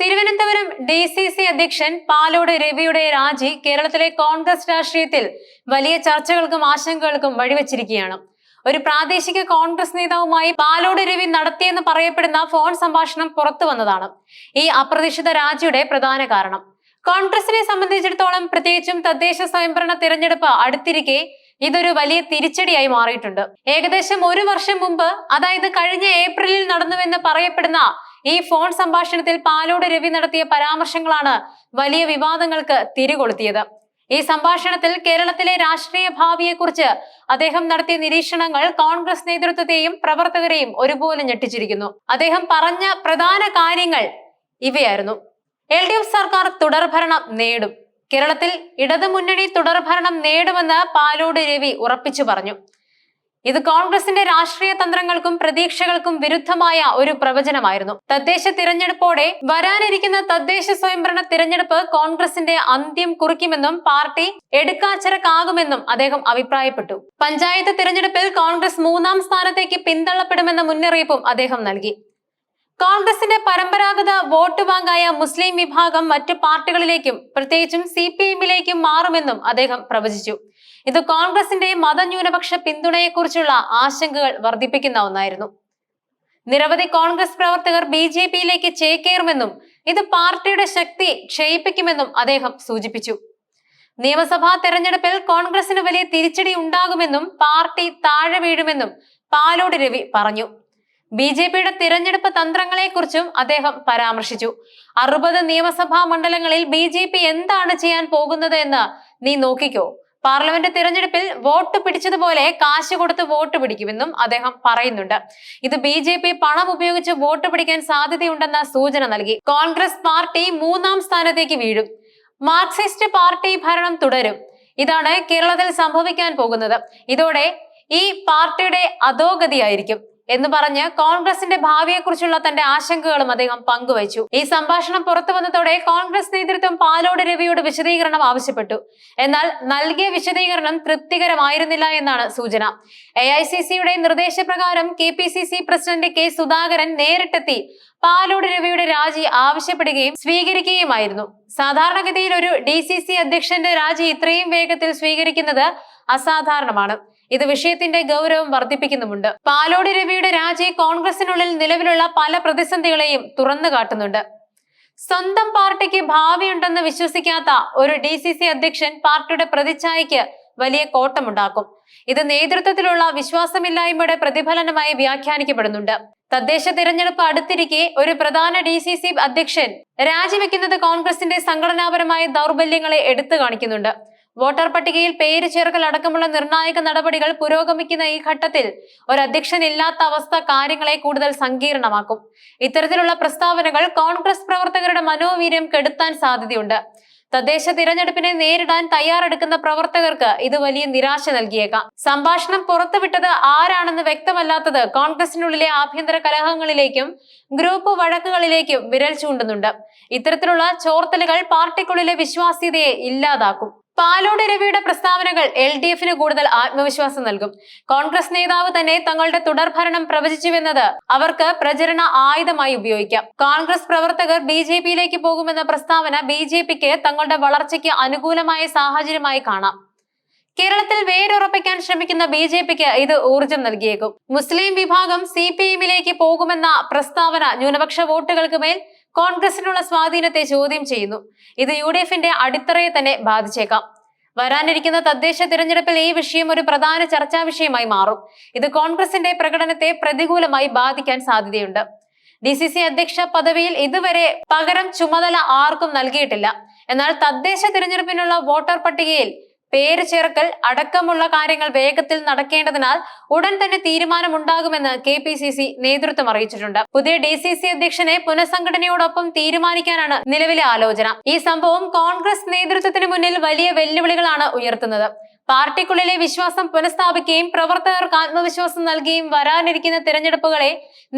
Thiruvananthapuram DCC അധ്യക്ഷൻ പാലോട് രവിയുടെ രാജി കേരളത്തിലെ കോൺഗ്രസ് രാഷ്ട്രീയത്തിൽ വലിയ ചർച്ചകൾക്കും ആശങ്കകൾക്കും വഴിവെച്ചിരിക്കുകയാണ്. ഒരു പ്രാദേശിക കോൺഗ്രസ് നേതാവുമായി പാലോട് രവി നടത്തിയെന്ന് പറയപ്പെടുന്ന ഫോൺ സംഭാഷണം പുറത്തു വന്നതാണ് ഈ അപ്രതീക്ഷിത രാജിയുടെ പ്രധാന കാരണം. കോൺഗ്രസിനെ സംബന്ധിച്ചിടത്തോളം പ്രത്യേകിച്ചും തദ്ദേശ സ്വയംഭരണ തിരഞ്ഞെടുപ്പ് അടുത്തിരിക്കെ ഇതൊരു വലിയ തിരിച്ചടിയായി മാറിയിട്ടുണ്ട്. ഏകദേശം ഒരു വർഷം മുമ്പ്, അതായത് കഴിഞ്ഞ ഏപ്രിലിൽ നടന്നുവെന്ന് പറയപ്പെടുന്ന ഈ ഫോൺ സംഭാഷണത്തിൽ പാലോട് രവി നടത്തിയ പരാമർശങ്ങളാണ് വലിയ വിവാദങ്ങൾക്ക് തിരികൊളുത്തിയത്. ഈ സംഭാഷണത്തിൽ കേരളത്തിലെ രാഷ്ട്രീയ ഭാവിയെക്കുറിച്ച് അദ്ദേഹം നടത്തിയ നിരീക്ഷണങ്ങൾ കോൺഗ്രസ് നേതൃത്വത്തെയും പ്രവർത്തകരെയും ഒരുപോലെ ഞെട്ടിച്ചിരിക്കുന്നു. അദ്ദേഹം പറഞ്ഞ പ്രധാന കാര്യങ്ങൾ ഇവയായിരുന്നു: LDF സർക്കാർ തുടർഭരണം നേടും. കേരളത്തിൽ ഇടതുമുന്നണി തുടർഭരണം നേടുമെന്ന് പാലോട് രവി ഉറപ്പിച്ചു പറഞ്ഞു. ഇത് കോൺഗ്രസിന്റെ രാഷ്ട്രീയ തന്ത്രങ്ങൾക്കും പ്രതീക്ഷകൾക്കും വിരുദ്ധമായ ഒരു പ്രവചനമായിരുന്നു. തദ്ദേശ തിരഞ്ഞെടുപ്പോടെ വരാനിരിക്കുന്ന തദ്ദേശ സ്വയംഭരണ തിരഞ്ഞെടുപ്പ് കോൺഗ്രസിന്റെ അന്ത്യം കുറിക്കുമെന്നും പാർട്ടി എടുക്കാച്ചരക്കാകുമെന്നും അദ്ദേഹം അഭിപ്രായപ്പെട്ടു. പഞ്ചായത്ത് തിരഞ്ഞെടുപ്പിൽ കോൺഗ്രസ് 3ാം സ്ഥാനത്തേക്ക് പിന്തള്ളപ്പെടുമെന്ന മുന്നറിയിപ്പും അദ്ദേഹം നൽകി. കോൺഗ്രസിന്റെ പരമ്പരാഗത വോട്ട് ബാങ്കായ മുസ്ലിം വിഭാഗം മറ്റു പാർട്ടികളിലേക്കും പ്രത്യേകിച്ചും CPIMലേക്കും മാറുമെന്നും അദ്ദേഹം പ്രവചിച്ചു. ഇത് കോൺഗ്രസിന്റെ മതന്യൂനപക്ഷ പിന്തുണയെക്കുറിച്ചുള്ള ആശങ്കകൾ വർദ്ധിപ്പിക്കുന്ന ഒന്നായിരുന്നു. നിരവധി കോൺഗ്രസ് പ്രവർത്തകർ BJPയിലേക്ക് ചേക്കേറുമെന്നും ഇത് പാർട്ടിയുടെ ശക്തി ക്ഷയിപ്പിക്കുമെന്നും അദ്ദേഹം സൂചിപ്പിച്ചു. നിയമസഭാ തെരഞ്ഞെടുപ്പിൽ കോൺഗ്രസിന് വലിയ തിരിച്ചടി ഉണ്ടാകുമെന്നും പാർട്ടി താഴെ വീഴുമെന്നും പാലോട് രവി പറഞ്ഞു. BJPയുടെ തിരഞ്ഞെടുപ്പ് തന്ത്രങ്ങളെക്കുറിച്ചും അദ്ദേഹം പരാമർശിച്ചു. 60 നിയമസഭാ മണ്ഡലങ്ങളിൽ BJP എന്താണ് ചെയ്യാൻ പോകുന്നത് എന്ന് നീ നോക്കിക്കോ. പാർലമെന്റ് തിരഞ്ഞെടുപ്പിൽ വോട്ട് പിടിച്ചതുപോലെ കാശ് കൊടുത്ത് വോട്ട് പിടിക്കുമെന്നും അദ്ദേഹം പറയുന്നുണ്ട്. ഇത് BJP പണം ഉപയോഗിച്ച് വോട്ട് പിടിക്കാൻ സാധ്യതയുണ്ടെന്ന സൂചന നൽകി. കോൺഗ്രസ് പാർട്ടി 3ാം സ്ഥാനത്തേക്ക് വീഴും. മാർക്സിസ്റ്റ് പാർട്ടി ഭരണം തുടരും. ഇതാണ് കേരളത്തിൽ സംഭവിക്കാൻ പോകുന്നത്. ഇതോടെ ഈ പാർട്ടിയുടെ അധോഗതിയായിരിക്കും എന്ന് പറഞ്ഞ് കോൺഗ്രസിന്റെ ഭാവിയെക്കുറിച്ചുള്ള തന്റെ ആശങ്കകളും അദ്ദേഹം പങ്കുവച്ചു. ഈ സംഭാഷണം പുറത്തു വന്നതോടെ കോൺഗ്രസ് നേതൃത്വം പാലോട് രവിയോട് വിശദീകരണം ആവശ്യപ്പെട്ടു. എന്നാൽ നൽകിയ വിശദീകരണം തൃപ്തികരമായിരുന്നില്ല എന്നാണ് സൂചന. AICCയുടെ നിർദ്ദേശപ്രകാരം KPCC പ്രസിഡന്റ് K സുധാകരൻ നേരിട്ടെത്തി പാലോട് രവിയുടെ രാജി ആവശ്യപ്പെടുകയും സ്വീകരിക്കുകയുമായിരുന്നു. സാധാരണഗതിയിൽ ഒരു DCC അധ്യക്ഷന്റെ രാജി ഇത്രയും വേഗത്തിൽ സ്വീകരിക്കുന്നത് അസാധാരണമാണ്. ഇത് വിഷയത്തിന്റെ ഗൗരവം വർദ്ധിപ്പിക്കുന്നുമുണ്ട്. പാലോട് രവിയുടെ രാജി കോൺഗ്രസിനുള്ളിൽ നിലവിലുള്ള പല പ്രതിസന്ധികളെയും തുറന്നു കാട്ടുന്നുണ്ട്. സ്വന്തം പാർട്ടിക്ക് ഭാവിയുണ്ടെന്ന് വിശ്വസിക്കാത്ത ഒരു DCC അധ്യക്ഷൻ പാർട്ടിയുടെ പ്രതിച്ഛായയ്ക്ക് വലിയ കോട്ടമുണ്ടാക്കും. ഇത് നേതൃത്വത്തിലുള്ള വിശ്വാസമില്ലായ്മയുടെ പ്രതിഫലനമായി വ്യാഖ്യാനിക്കപ്പെടുന്നുണ്ട്. തദ്ദേശ തിരഞ്ഞെടുപ്പ് അടുത്തിരിക്കെ ഒരു പ്രധാന DCC അധ്യക്ഷൻ രാജിവെക്കുന്നത് കോൺഗ്രസിന്റെ സംഘടനാപരമായ ദൗർബല്യങ്ങളെ എടുത്തു കാണിക്കുന്നുണ്ട്. വോട്ടർ പട്ടികയിൽ പേര് ചേർക്കൽ അടക്കമുള്ള നിർണായക നടപടികൾ പുരോഗമിക്കുന്ന ഈ ഘട്ടത്തിൽ ഒരു അധ്യക്ഷൻ ഇല്ലാത്ത അവസ്ഥ കാര്യങ്ങളെ കൂടുതൽ സങ്കീർണമാക്കും. ഇത്തരത്തിലുള്ള പ്രസ്താവനകൾ കോൺഗ്രസ് പ്രവർത്തകരുടെ മനോവീര്യം കെടുത്താൻ സാധ്യതയുണ്ട്. തദ്ദേശ തിരഞ്ഞെടുപ്പിനെ നേരിടാൻ തയ്യാറെടുക്കുന്ന പ്രവർത്തകർക്ക് ഇത് വലിയ നിരാശ നൽകിയേക്കാം. സംഭാഷണം പുറത്തുവിട്ടത് ആരാണെന്ന് വ്യക്തമല്ലാത്തത് കോൺഗ്രസിനുള്ളിലെ ആഭ്യന്തര കലഹങ്ങളിലേക്കും ഗ്രൂപ്പ് വഴക്കുകളിലേക്കും വിരൽ ചൂണ്ടുന്നുണ്ട്. ഇത്തരത്തിലുള്ള ചോർത്തലുകൾ പാർട്ടിക്കുള്ളിലെ വിശ്വാസ്യതയെ ഇല്ലാതാക്കും. പാലോട് രവിയുടെ പ്രസ്താവനകൾ LDFന് കൂടുതൽ ആത്മവിശ്വാസം നൽകും. കോൺഗ്രസ് നേതാവ് തന്നെ തങ്ങളുടെ തുടർഭരണം പ്രവചിച്ചുവെന്നത് അവർക്ക് പ്രചരണ ആയുധമായി ഉപയോഗിക്കാം. കോൺഗ്രസ് പ്രവർത്തകർ BJPയിലേക്ക് പോകുമെന്ന പ്രസ്താവന BJPക്ക് തങ്ങളുടെ വളർച്ചയ്ക്ക് അനുകൂലമായ സാഹചര്യമായി കാണാം. കേരളത്തിൽ വേരുറപ്പിക്കാൻ ശ്രമിക്കുന്ന BJPക്ക് ഇത് ഊർജം നൽകിയേക്കും. മുസ്ലിം വിഭാഗം CPIMലേക്ക് പോകുമെന്ന പ്രസ്താവന ന്യൂനപക്ഷ വോട്ടുകൾക്ക് മേൽ കോൺഗ്രസിനുള്ള സ്വാധീനത്തെ ചോദ്യം ചെയ്യുന്നു. ഇത് UDFന്റെ അടിത്തറയെ തന്നെ ബാധിച്ചേക്കാം. വരാനിരിക്കുന്ന തദ്ദേശ തിരഞ്ഞെടുപ്പിൽ ഈ വിഷയം ഒരു പ്രധാന ചർച്ചാ വിഷയമായി മാറും. ഇത് കോൺഗ്രസിന്റെ പ്രകടനത്തെ പ്രതികൂലമായി ബാധിക്കാൻ സാധ്യതയുണ്ട്. DCC അധ്യക്ഷ പദവിയിൽ ഇതുവരെ പകരം ചുമതല ആർക്കും നൽകിയിട്ടില്ല. എന്നാൽ തദ്ദേശ തിരഞ്ഞെടുപ്പിനുള്ള വോട്ടർ പട്ടികയിൽ പേര് ചേർക്കൽ അടക്കമുള്ള കാര്യങ്ങൾ വേഗത്തിൽ നടക്കേണ്ടതിനാൽ ഉടൻ തന്നെ തീരുമാനമുണ്ടാകുമെന്ന് KPCC നേതൃത്വം അറിയിച്ചിട്ടുണ്ട്. പുതിയ DCC അധ്യക്ഷനെ പുനഃസംഘടനയോടൊപ്പം തീരുമാനിക്കാനാണ് നിലവിലെ ആലോചന. ഈ സംഭവം കോൺഗ്രസ് നേതൃത്വത്തിന് മുന്നിൽ വലിയ വെല്ലുവിളികളാണ് ഉയർത്തുന്നത്. പാർട്ടിക്കുള്ളിലെ വിശ്വാസം പുനഃസ്ഥാപിക്കുകയും പ്രവർത്തകർക്ക് ആത്മവിശ്വാസം നൽകുകയും വരാനിരിക്കുന്ന തിരഞ്ഞെടുപ്പുകളെ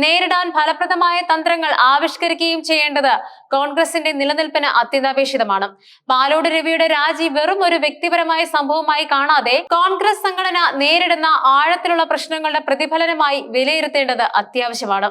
നേരിടാൻ ഫലപ്രദമായ തന്ത്രങ്ങൾ ആവിഷ്കരിക്കുകയും ചെയ്യേണ്ടത് കോൺഗ്രസിന്റെ നിലനിൽപ്പിന് അത്യന്താപേക്ഷിതമാണ്. പാലോട് രവിയുടെ രാജി വെറും ഒരു വ്യക്തിപരമായ സംഭവമായി കാണാതെ കോൺഗ്രസ് സംഘടന നേരിടുന്ന ആഴത്തിലുള്ള പ്രശ്നങ്ങളുടെ പ്രതിഫലനമായി വിലയിരുത്തേണ്ടത് അത്യാവശ്യമാണ്.